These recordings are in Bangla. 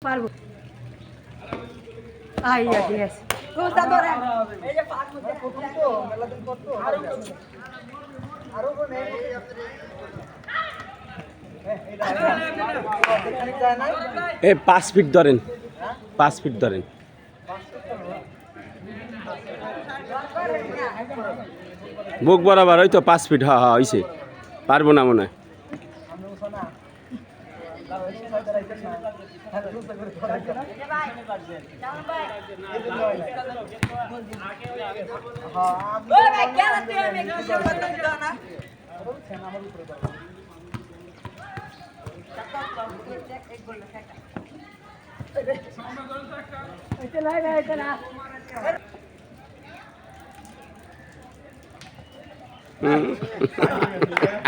পারবো আইয়া ঠিক আছে কোথা ধরে এই যে পাঁচ মধ্যে প্রথম তো মেলা দিন করতে আরো কোন এই 5 ফিট ধরেন 5 ফিট ধরেন বুক বরাবর ওই তো 5 ফিট হ্যাঁ হ্যাঁ হইছে পারবো না মনে হয়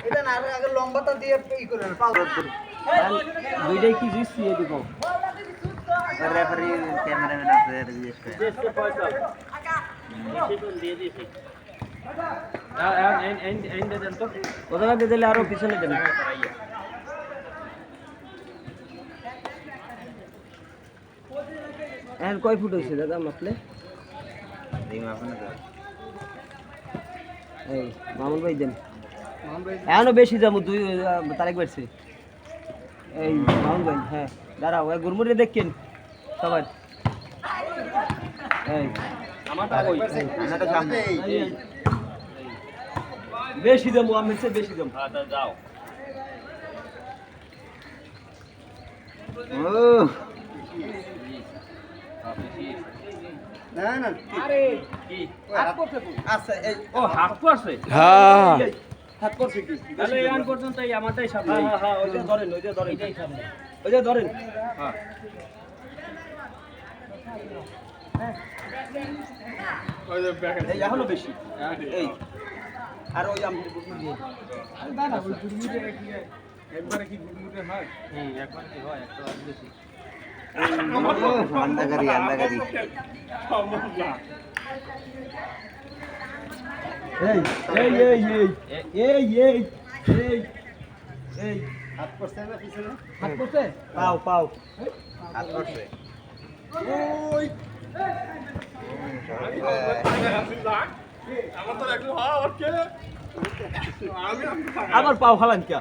এটা না আগে লম্বাটা দিয়ে ই করে পাউডার করে দুইটাই কি জিনিস দিয়ে দিব রেফারি ক্যামেরাম্যান আছে জিজ্ঞেস করে সেটুন দিয়ে দিছি এন্ড দেন তো ওটা দিয়ে দিলে আরো পিছনে দেন এন্ড কয় ফুট হইছে দাদা মাপলে এই মাপনে দাও এই মামুন ভাই দেন এখনো বেশি যাবো দুই তারিখ বাড়ছে এই মামুন ভাই হ্যাঁ দাঁড়াও ওই গুরমুরে দেখেন সবাই এই আমারটা কই আমারটা সামনে বেশি যাবো আমি সে বেশি যাবো হ্যাঁ যাও ও না না আরে কি হাত করতে আচ্ছা এই ও হাত করছে হ্যাঁ হাত করছে কি তাহলে ইয়ান পর্যন্ত এই আমারটাই সামনে হ্যাঁ হ্যাঁ ওই যে ধরেন এটাই সামনে ওই যে ধরেন হ্যাঁ ওই যে ব্যাকেট এই এখনো বেশি এই আর ওই আমি বুঝি দিয়ে দাদা ওই গুড়মুড়ে কি একবারে কি গুড়মুড়ে হয় একবার কি হয় একটা আর বেশি আন্দাগারি এই হাত করছে না পিছনে হাত করছে পাও হাত করছে ওই আমার তো একটু হ্যাঁ ওকে আমার পাও খালান কি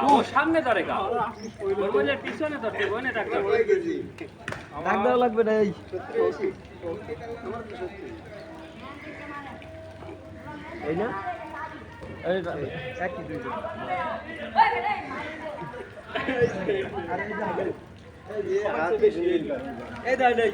ও সামনে ধরে কা ওইলে পিছনে ধরতে ওইনে ডাক্তার ডাক দেওয়া লাগবে না এই এই না এই একই দুই এই